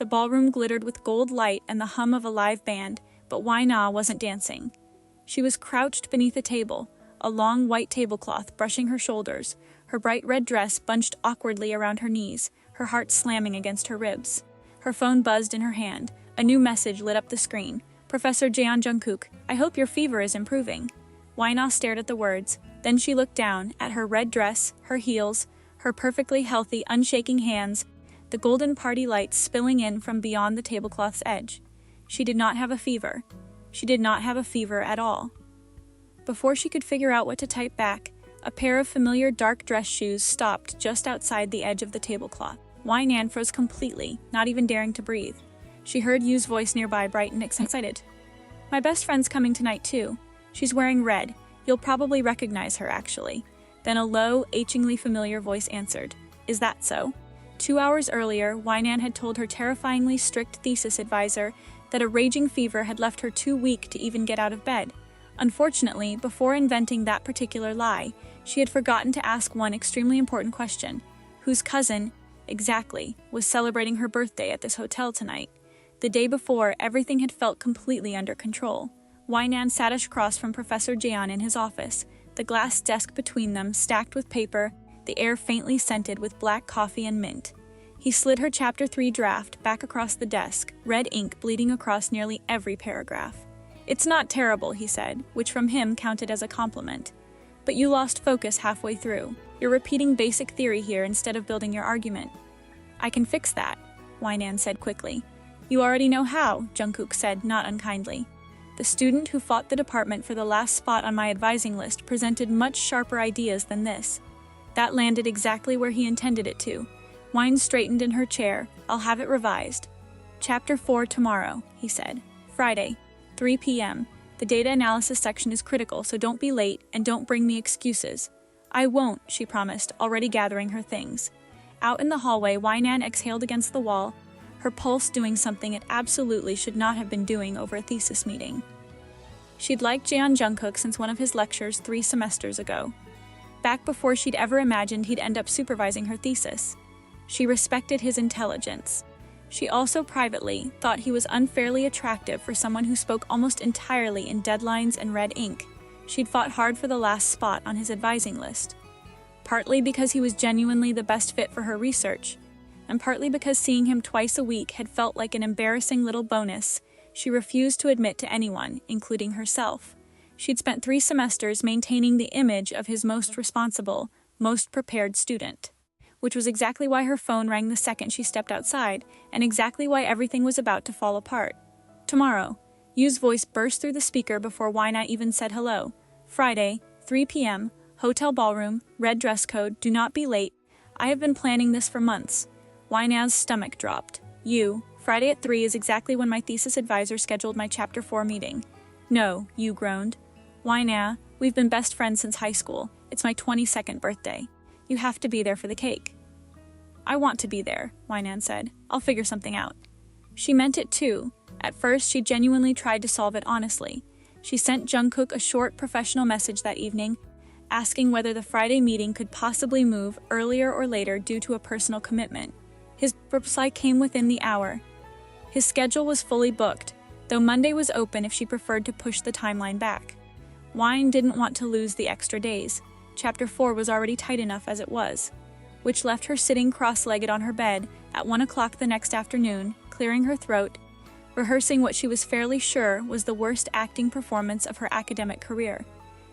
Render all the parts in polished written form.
The ballroom glittered with gold light and the hum of a live band, but Wai Na wasn't dancing. She was crouched beneath a table, a long white tablecloth brushing her shoulders, her bright red dress bunched awkwardly around her knees, her heart slamming against her ribs. Her phone buzzed in her hand. A new message lit up the screen. "Professor Jeon Jungkook, I hope your fever is improving." Wai Na stared at the words. Then she looked down, at her red dress, her heels, her perfectly healthy, unshaking hands, the golden party lights spilling in from beyond the tablecloth's edge. She did not have a fever. She did not have a fever at all. Before she could figure out what to type back, a pair of familiar dark dress shoes stopped just outside the edge of the tablecloth. Wai Nan froze completely, not even daring to breathe. She heard Yu's voice nearby brighten excited. "My best friend's coming tonight too. She's wearing red. You'll probably recognize her, actually." Then a low, achingly familiar voice answered. "Is that so?" 2 hours earlier, Wai Nan had told her terrifyingly strict thesis advisor that a raging fever had left her too weak to even get out of bed. Unfortunately, before inventing that particular lie, she had forgotten to ask one extremely important question. Whose cousin, exactly, was celebrating her birthday at this hotel tonight? The day before, everything had felt completely under control. Wai Nan sat across from Professor Jeon in his office, the glass desk between them stacked with paper, the air faintly scented with black coffee and mint. He slid her Chapter 3 draft back across the desk, red ink bleeding across nearly every paragraph. "It's not terrible," he said, which from him counted as a compliment. "But you lost focus halfway through. You're repeating basic theory here instead of building your argument." "I can fix that," Wai Nan said quickly. "You already know how," Jungkook said, not unkindly. "The student who fought the department for the last spot on my advising list presented much sharper ideas than this." That landed exactly where he intended it to. Wine straightened in her chair. "I'll have it revised." "Chapter 4 tomorrow," he said. "Friday, 3 p.m. The data analysis section is critical, so don't be late and don't bring me excuses." "I won't," she promised, already gathering her things. Out in the hallway, Wai Nan exhaled against the wall, her pulse doing something it absolutely should not have been doing over a thesis meeting. She'd liked Jeon Jungkook since one of his lectures 3 semesters ago, back before she'd ever imagined he'd end up supervising her thesis. She respected his intelligence. She also privately thought he was unfairly attractive for someone who spoke almost entirely in deadlines and red ink. She'd fought hard for the last spot on his advising list, partly because he was genuinely the best fit for her research, and partly because seeing him twice a week had felt like an embarrassing little bonus she refused to admit to anyone, including herself. She'd spent 3 semesters maintaining the image of his most responsible, most prepared student, which was exactly why her phone rang the second she stepped outside, and exactly why everything was about to fall apart. "Tomorrow." Yu's voice burst through the speaker before Wai Na even said hello. "Friday, 3 p.m., hotel ballroom, red dress code, do not be late. I have been planning this for months." Wai Na's stomach dropped. "You, Friday at 3 is exactly when my thesis advisor scheduled my Chapter 4 meeting." "No," Yu groaned. "Wai Na, we've been best friends since high school. It's my 22nd birthday. You have to be there for the cake." "I want to be there," Wai Nan said. "I'll figure something out." She meant it too. At first, she genuinely tried to solve it honestly. She sent Jungkook a short professional message that evening, asking whether the Friday meeting could possibly move earlier or later due to a personal commitment. His reply came within the hour. His schedule was fully booked, though Monday was open if she preferred to push the timeline back. Wine didn't want to lose the extra days. Chapter 4 was already tight enough as it was, which left her sitting cross-legged on her bed at 1 o'clock the next afternoon, clearing her throat, rehearsing what she was fairly sure was the worst acting performance of her academic career.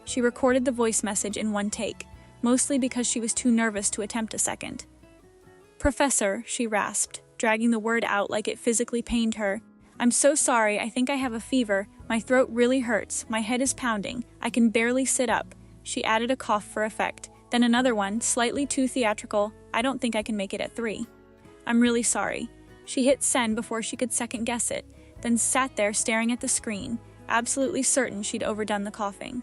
She recorded the voice message in one take, mostly because she was too nervous to attempt a second. "Professor," she rasped, dragging the word out like it physically pained her. "I'm so sorry, I think I have a fever. My throat really hurts, my head is pounding, I can barely sit up." She added a cough for effect, then another one, slightly too theatrical. "I don't think I can make it at 3. I'm really sorry." She hit send before she could second-guess it, then sat there staring at the screen, absolutely certain she'd overdone the coughing.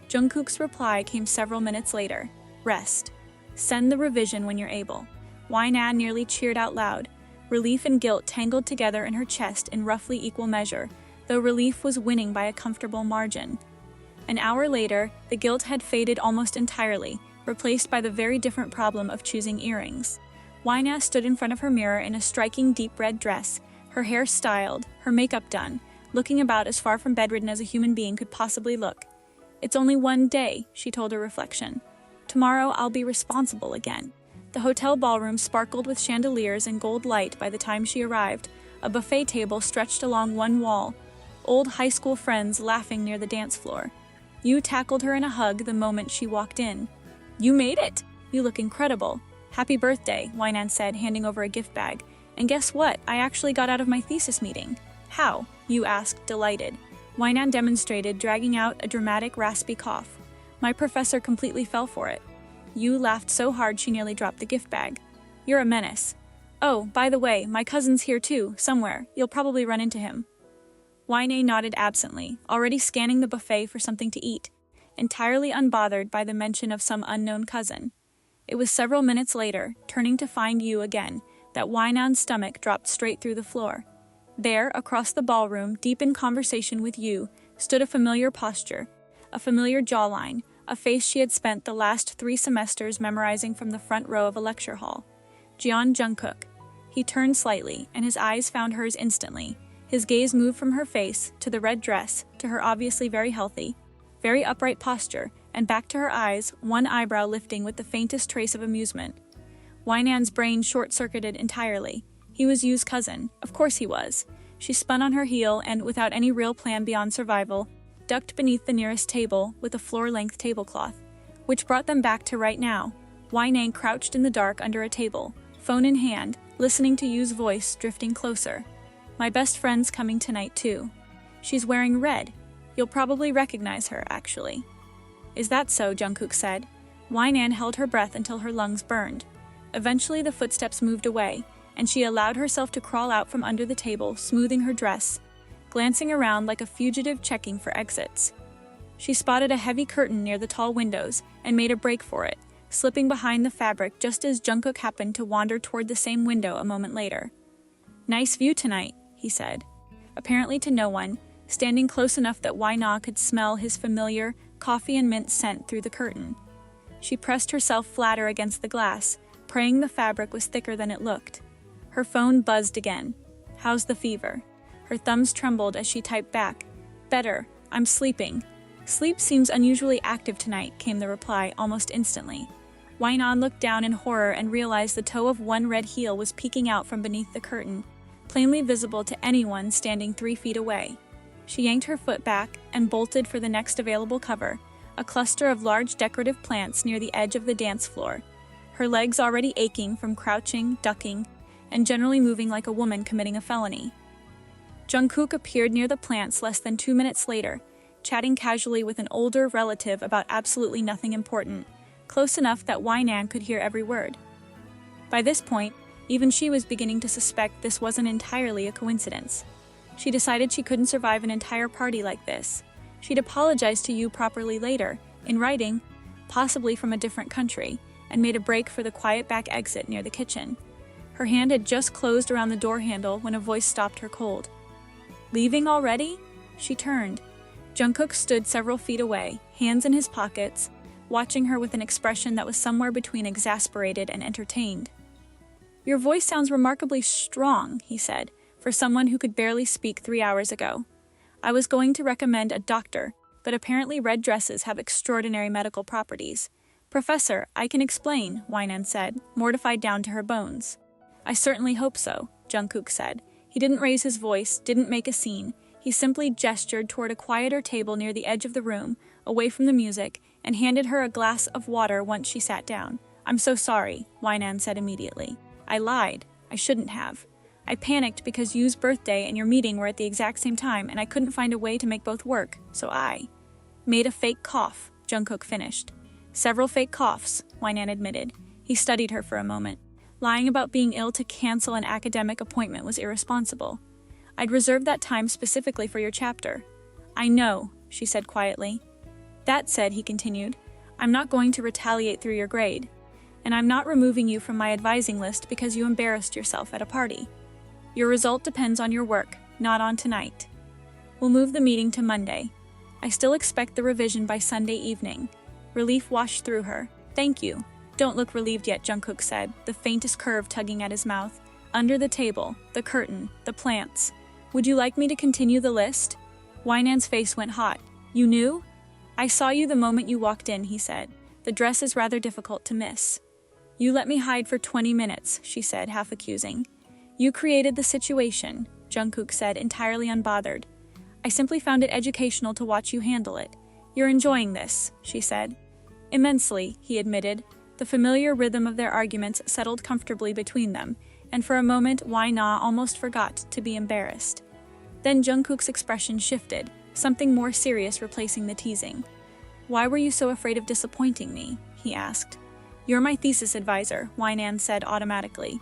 Jungkook's reply came several minutes later. "Rest. Send the revision when you're able." Wai Na nearly cheered out loud. Relief and guilt tangled together in her chest in roughly equal measure, though relief was winning by a comfortable margin. An hour later, the guilt had faded almost entirely, replaced by the very different problem of choosing earrings. Wai Na stood in front of her mirror in a striking deep red dress, her hair styled, her makeup done, looking about as far from bedridden as a human being could possibly look. "It's only one day," she told her reflection. "Tomorrow I'll be responsible again." The hotel ballroom sparkled with chandeliers and gold light by the time she arrived, a buffet table stretched along one wall, old high school friends laughing near the dance floor. Yu tackled her in a hug the moment she walked in. "You made it! You look incredible. Happy birthday," Wainan said, handing over a gift bag. "And guess what? I actually got out of my thesis meeting." "How?" Yu asked, delighted. Wainan demonstrated, dragging out a dramatic, raspy cough. "My professor completely fell for it." Yu laughed so hard she nearly dropped the gift bag. "You're a menace. Oh, by the way, my cousin's here too, somewhere. You'll probably run into him." Wainan nodded absently, already scanning the buffet for something to eat, entirely unbothered by the mention of some unknown cousin. It was several minutes later, turning to find Yu again, that Wainan's stomach dropped straight through the floor. There, across the ballroom, deep in conversation with Yu, stood a familiar posture, a familiar jawline, a face she had spent the last 3 semesters memorizing from the front row of a lecture hall. Jungkook. He turned slightly, and his eyes found hers instantly. His gaze moved from her face, to the red dress, to her obviously very healthy, very upright posture, and back to her eyes, one eyebrow lifting with the faintest trace of amusement. Wainan's brain short-circuited entirely. He was Yu's cousin. Of course he was. She spun on her heel and, without any real plan beyond survival, ducked beneath the nearest table with a floor-length tablecloth, which brought them back to right now. Wainan crouched in the dark under a table, phone in hand, listening to Yu's voice drifting closer. "My best friend's coming tonight too. She's wearing red. You'll probably recognize her, actually." "Is that so?" Jungkook said. Wainan held her breath until her lungs burned. Eventually the footsteps moved away, and she allowed herself to crawl out from under the table, smoothing her dress, glancing around like a fugitive checking for exits. She spotted a heavy curtain near the tall windows and made a break for it, slipping behind the fabric just as Jungkook happened to wander toward the same window a moment later. "Nice view tonight," he said, apparently to no one, standing close enough that Wainan could smell his familiar coffee and mint scent through the curtain. She pressed herself flatter against the glass, praying the fabric was thicker than it looked. Her phone buzzed again. "How's the fever?" Her thumbs trembled as she typed back. "Better. I'm sleeping." "Sleep seems unusually active tonight," came the reply almost instantly. Wainan looked down in horror and realized the toe of one red heel was peeking out from beneath the curtain, plainly visible to anyone standing 3 feet away. She yanked her foot back and bolted for the next available cover, a cluster of large decorative plants near the edge of the dance floor, her legs already aching from crouching, ducking, and generally moving like a woman committing a felony. Jungkook appeared near the plants less than 2 minutes later, chatting casually with an older relative about absolutely nothing important, close enough that Wainan could hear every word. By this point, even she was beginning to suspect this wasn't entirely a coincidence. She decided she couldn't survive an entire party like this. She'd apologize to Yu properly later, in writing, possibly from a different country, and made a break for the quiet back exit near the kitchen. Her hand had just closed around the door handle when a voice stopped her cold. "Leaving already?" She turned. Jungkook stood several feet away, hands in his pockets, watching her with an expression that was somewhere between exasperated and entertained. "Your voice sounds remarkably strong," he said, for someone who could barely speak 3 hours ago. "I was going to recommend a doctor, but apparently red dresses have extraordinary medical properties." "Professor, I can explain," Wainan said, mortified down to her bones. "I certainly hope so," Jungkook said. He didn't raise his voice, didn't make a scene. He simply gestured toward a quieter table near the edge of the room, away from the music, and handed her a glass of water once she sat down. "I'm so sorry," Wainan said immediately. "I lied. I shouldn't have. I panicked because Yu's birthday and your meeting were at the exact same time, and I couldn't find a way to make both work, so I made a fake cough," Jungkook finished. "Several fake coughs," Wainan admitted. He studied her for a moment. Lying about being ill to cancel an academic appointment was irresponsible. "I'd reserved that time specifically for your chapter." "I know," she said quietly. "That said," he continued, "I'm not going to retaliate through your grade. And I'm not removing you from my advising list because you embarrassed yourself at a party. Your result depends on your work, not on tonight. We'll move the meeting to Monday. I still expect the revision by Sunday evening." Relief washed through her. "Thank you." "Don't look relieved yet," Jungkook said, the faintest curve tugging at his mouth. Under the table, the curtain, the plants. Would you like me to continue the list? Wynan's face went hot. You knew? I saw you the moment you walked in, he said. The dress is rather difficult to miss. You let me hide for 20 minutes, she said, half accusing. You created the situation, Jungkook said, entirely unbothered. I simply found it educational to watch you handle it. You're enjoying this, she said. Immensely, he admitted. The familiar rhythm of their arguments settled comfortably between them, and for a moment Why-na almost forgot to be embarrassed. Then Jungkook's expression shifted, something more serious replacing the teasing. Why were you so afraid of disappointing me? He asked. You're my thesis advisor, Wynand said automatically.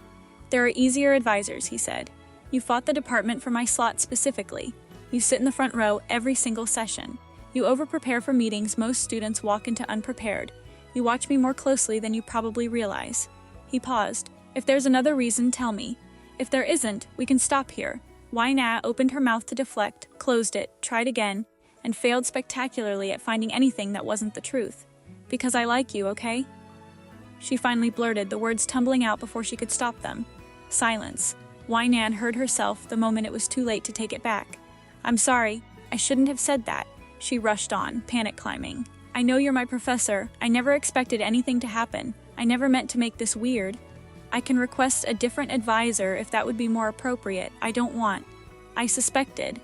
There are easier advisors, he said. You fought the department for my slot specifically. You sit in the front row every single session. You over-prepare for meetings most students walk into unprepared. You watch me more closely than you probably realize. He paused. If there's another reason, tell me. If there isn't, we can stop here. Why-na opened her mouth to deflect, closed it, tried again, and failed spectacularly at finding anything that wasn't the truth. Because I like you, okay? She finally blurted, the words tumbling out before she could stop them. Silence. Wynand heard herself the moment it was too late to take it back. I'm sorry, I shouldn't have said that. She rushed on, panic climbing. I know you're my professor. I never expected anything to happen. I never meant to make this weird. I can request a different advisor if that would be more appropriate. I don't want. I suspected,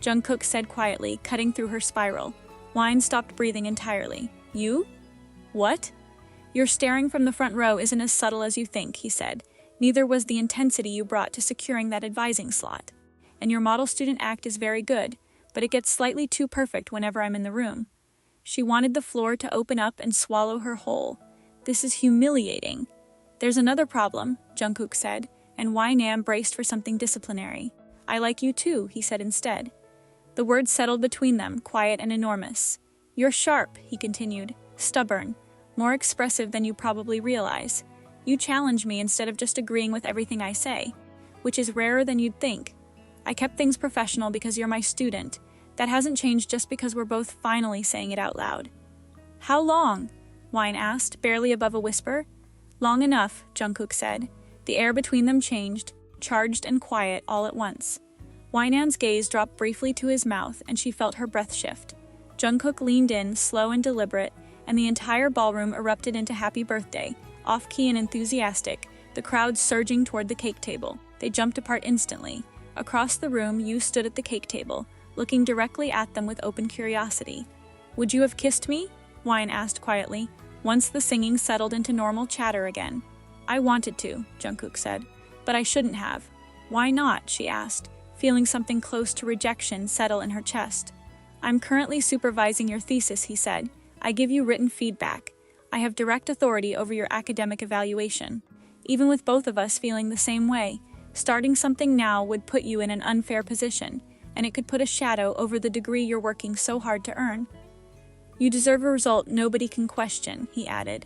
Jungkook said quietly, cutting through her spiral. Wine stopped breathing entirely. You? What? Your staring from the front row isn't as subtle as you think, he said. Neither was the intensity you brought to securing that advising slot. And your model student act is very good, but it gets slightly too perfect whenever I'm in the room. She wanted the floor to open up and swallow her whole. This is humiliating. There's another problem, Jungkook said, and Wynand braced for something disciplinary. I like you too, he said instead. The words settled between them, quiet and enormous. You're sharp, he continued, stubborn, more expressive than you probably realize. You challenge me instead of just agreeing with everything I say, which is rarer than you'd think. I kept things professional because you're my student. That hasn't changed just because we're both finally saying it out loud. How long? Wine asked, barely above a whisper. Long enough, Jungkook said. The air between them changed, charged and quiet all at once. Wynand's gaze dropped briefly to his mouth, and she felt her breath shift. Jungkook leaned in, slow and deliberate, and the entire ballroom erupted into happy birthday, off-key and enthusiastic, the crowd surging toward the cake table. They jumped apart instantly. Across the room, Yu stood at the cake table, looking directly at them with open curiosity. Would you have kissed me? Wine asked quietly, once the singing settled into normal chatter again. I wanted to, Jungkook said, but I shouldn't have. Why not? She asked, feeling something close to rejection settle in her chest. I'm currently supervising your thesis, he said. I give you written feedback. I have direct authority over your academic evaluation. Even with both of us feeling the same way, starting something now would put you in an unfair position, and it could put a shadow over the degree you're working so hard to earn. You deserve a result nobody can question, he added.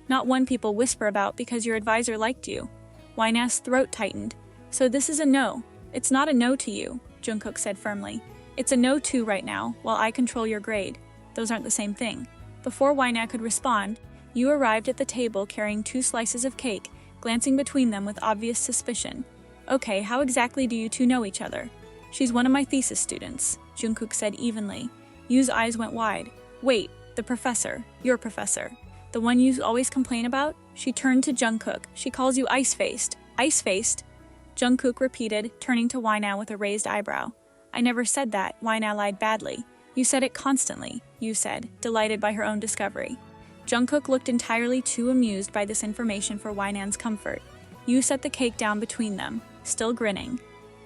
Not one people whisper about because your advisor liked you. Wynand's throat tightened. So this is a no. It's not a no to you, Jungkook said firmly. It's a no to right now, while I control your grade. Those aren't the same thing. Before Wynand could respond, you arrived at the table carrying 2 slices of cake, glancing between them with obvious suspicion. Okay, how exactly do you two know each other? She's one of my thesis students, Jungkook said evenly. Yu's eyes went wide. Wait, the professor, your professor. The one you always complain about? She turned to Jungkook. She calls you ice-faced. Ice-faced? Jungkook repeated, turning to Wynand with a raised eyebrow. I never said that, Wynand lied badly. You said it constantly, Yu said, delighted by her own discovery. Jungkook looked entirely too amused by this information for Wynand's comfort. Yu set the cake down between them, still grinning.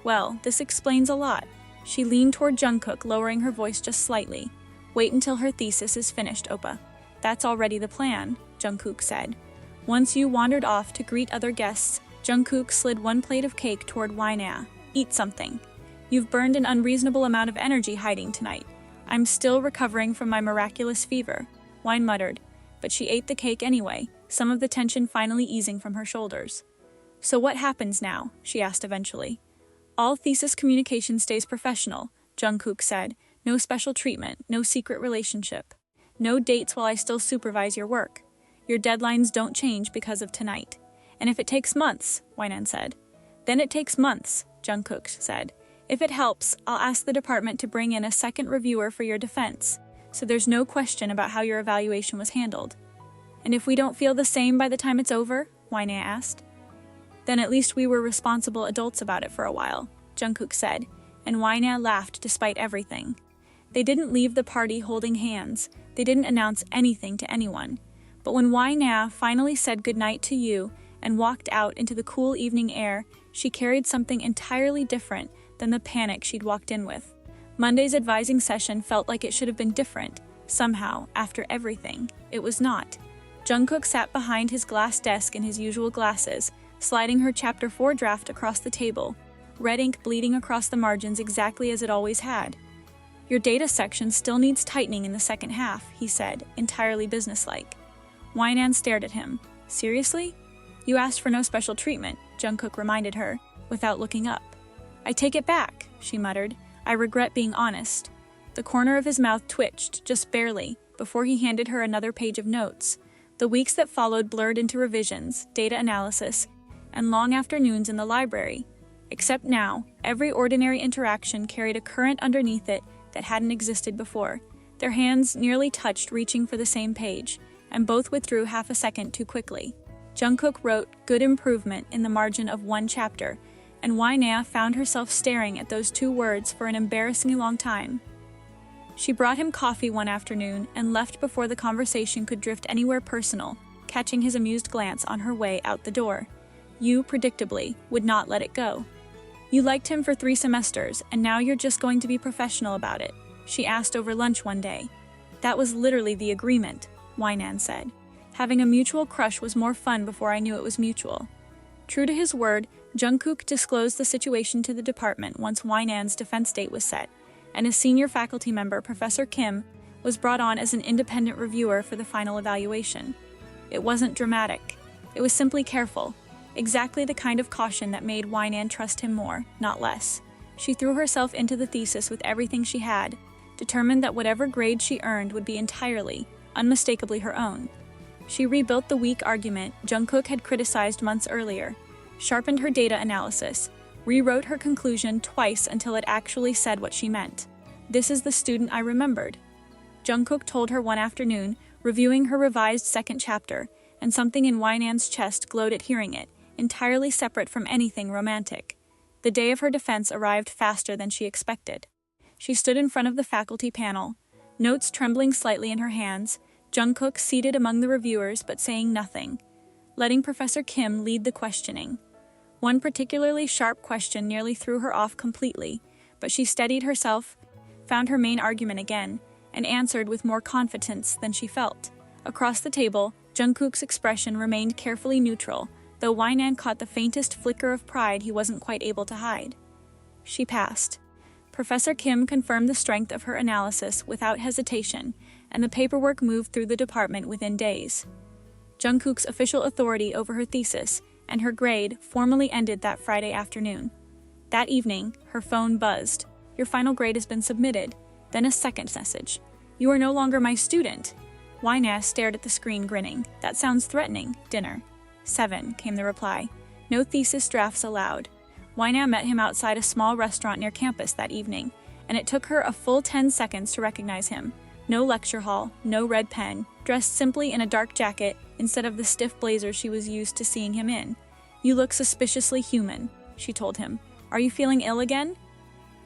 Well, this explains a lot. She leaned toward Jungkook, lowering her voice just slightly. Wait until her thesis is finished, Oppa. That's already the plan, Jungkook said. Once Yu wandered off to greet other guests, Jungkook slid 1 plate of cake toward Wynand. Eat something. You've burned an unreasonable amount of energy hiding tonight. I'm still recovering from my miraculous fever, Wine muttered, but she ate the cake anyway, some of the tension finally easing from her shoulders. So what happens now? She asked eventually. All thesis communication stays professional, Jungkook said. No special treatment, no secret relationship. No dates while I still supervise your work. Your deadlines don't change because of tonight. And if it takes months, Wynand said. Then it takes months, Jungkook said. If it helps, I'll ask the department to bring in a second reviewer for your defense, so there's no question about how your evaluation was handled. And if we don't feel the same by the time it's over? Hwanya asked. Then at least we were responsible adults about it for a while, Jungkook said, and Hwanya laughed despite everything. They didn't leave the party holding hands. They didn't announce anything to anyone. But when Hwanya finally said goodnight to you and walked out into the cool evening air, she carried something entirely different than the panic she'd walked in with. Monday's advising session felt like it should have been different. Somehow, after everything, it was not. Jungkook sat behind his glass desk in his usual glasses, sliding her Chapter 4 draft across the table, red ink bleeding across the margins exactly as it always had. Your data section still needs tightening in the second half, he said, entirely businesslike. Hwanya stared at him. Seriously? You asked for no special treatment, Jungkook reminded her, without looking up. I take it back, she muttered. I regret being honest. The corner of his mouth twitched, just barely, before he handed her another page of notes. The weeks that followed blurred into revisions, data analysis, and long afternoons in the library. Except now, every ordinary interaction carried a current underneath it that hadn't existed before. Their hands nearly touched, reaching for the same page, and both withdrew half a second too quickly. Jungkook wrote "good improvement" in the margin of one chapter, and Hwanya found herself staring at those two words for an embarrassingly long time. She brought him coffee one afternoon and left before the conversation could drift anywhere personal, catching his amused glance on her way out the door. You, predictably, would not let it go. You liked him for 3 semesters, and now you're just going to be professional about it, she asked over lunch one day. That was literally the agreement, Hwanya said. Having a mutual crush was more fun before I knew it was mutual. True to his word, Jungkook disclosed the situation to the department once Hwanya's defense date was set, and his senior faculty member, Professor Kim, was brought on as an independent reviewer for the final evaluation. It wasn't dramatic. It was simply careful. Exactly the kind of caution that made Hwanya trust him more, not less. She threw herself into the thesis with everything she had, determined that whatever grade she earned would be entirely, unmistakably her own. She rebuilt the weak argument Jungkook had criticized months earlier, sharpened her data analysis, rewrote her conclusion twice until it actually said what she meant. This is the student I remembered, Jungkook told her one afternoon, reviewing her revised second chapter, and something in Hwanya's chest glowed at hearing it, entirely separate from anything romantic. The day of her defense arrived faster than she expected. She stood in front of the faculty panel, notes trembling slightly in her hands, Jungkook seated among the reviewers but saying nothing, letting Professor Kim lead the questioning. One particularly sharp question nearly threw her off completely, but she steadied herself, found her main argument again, and answered with more confidence than she felt. Across the table, Jungkook's expression remained carefully neutral, though Hwanya caught the faintest flicker of pride he wasn't quite able to hide. She passed. Professor Kim confirmed the strength of her analysis without hesitation, and the paperwork moved through the department within days. Jungkook's official authority over her thesis and her grade formally ended that Friday afternoon. That evening, her phone buzzed. Your final grade has been submitted. Then a second message. You are no longer my student. Hwanya stared at the screen, grinning. That sounds threatening. Dinner. 7, came the reply. No thesis drafts allowed. Hwanya met him outside a small restaurant near campus that evening, and it took her a full 10 seconds to recognize him. No lecture hall, no red pen, dressed simply in a dark jacket instead of the stiff blazer she was used to seeing him in. You look suspiciously human, she told him. Are you feeling ill again?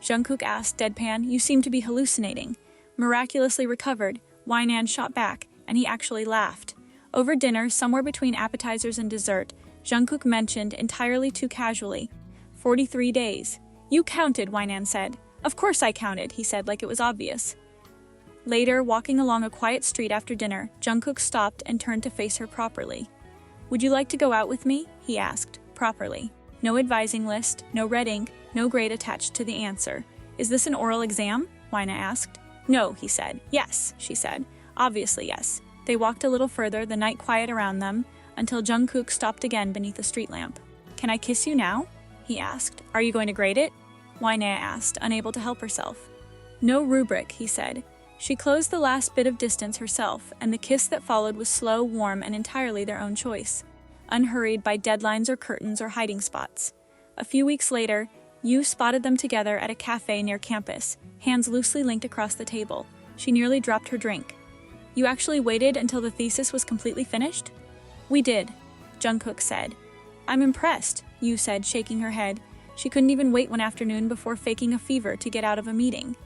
Jungkook asked, deadpan. You seem to be hallucinating. Miraculously recovered, Hwanya shot back, and he actually laughed. Over dinner, somewhere between appetizers and dessert, Jungkook mentioned, entirely too casually, 43 days. You counted, Hwanya said. Of course I counted, he said like it was obvious. Later, walking along a quiet street after dinner, Jungkook stopped and turned to face her properly. Would you like to go out with me? He asked, properly. No advising list, no red ink, no grade attached to the answer. Is this an oral exam? Hwanya asked. No, he said. Yes, she said. Obviously yes. They walked a little further, the night quiet around them, until Jungkook stopped again beneath a street lamp. Can I kiss you now? He asked. Are you going to grade it? Hwanya asked, unable to help herself. No rubric, he said. She closed the last bit of distance herself, and the kiss that followed was slow, warm, and entirely their own choice, unhurried by deadlines or curtains or hiding spots. A few weeks later, Yu spotted them together at a cafe near campus, hands loosely linked across the table. She nearly dropped her drink. You actually waited until the thesis was completely finished? We did, Jungkook said. I'm impressed, Yu said, shaking her head. She couldn't even wait one afternoon before faking a fever to get out of a meeting.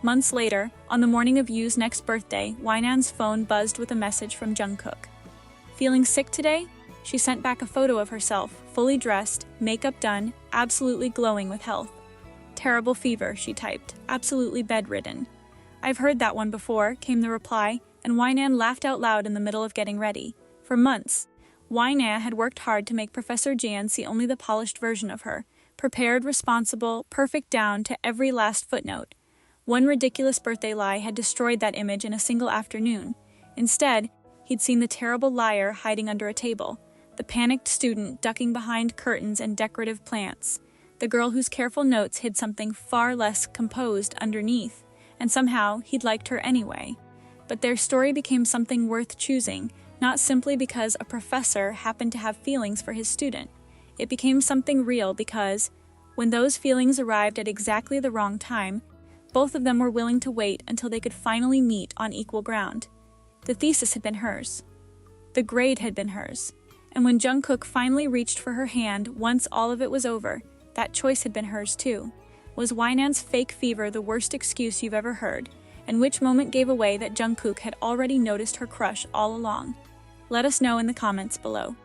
Months later, on the morning of Yu's next birthday, Wynan's phone buzzed with a message from Jungkook. Feeling sick today? She sent back a photo of herself, fully dressed, makeup done, absolutely glowing with health. Terrible fever, she typed, absolutely bedridden. I've heard that one before, came the reply, and Wynan laughed out loud in the middle of getting ready. For months, Wynan had worked hard to make Professor Jan see only the polished version of her, prepared, responsible, perfect down to every last footnote. One ridiculous birthday lie had destroyed that image in a single afternoon. Instead, he'd seen the terrible liar hiding under a table, the panicked student ducking behind curtains and decorative plants, the girl whose careful notes hid something far less composed underneath, and somehow he'd liked her anyway. But their story became something worth choosing, not simply because a professor happened to have feelings for his student. It became something real because, when those feelings arrived at exactly the wrong time, both of them were willing to wait until they could finally meet on equal ground. The thesis had been hers. The grade had been hers. And when Jungkook finally reached for her hand once all of it was over, that choice had been hers too. Was Wynan's fake fever the worst excuse you've ever heard? And which moment gave away that Jungkook had already noticed her crush all along? Let us know in the comments below.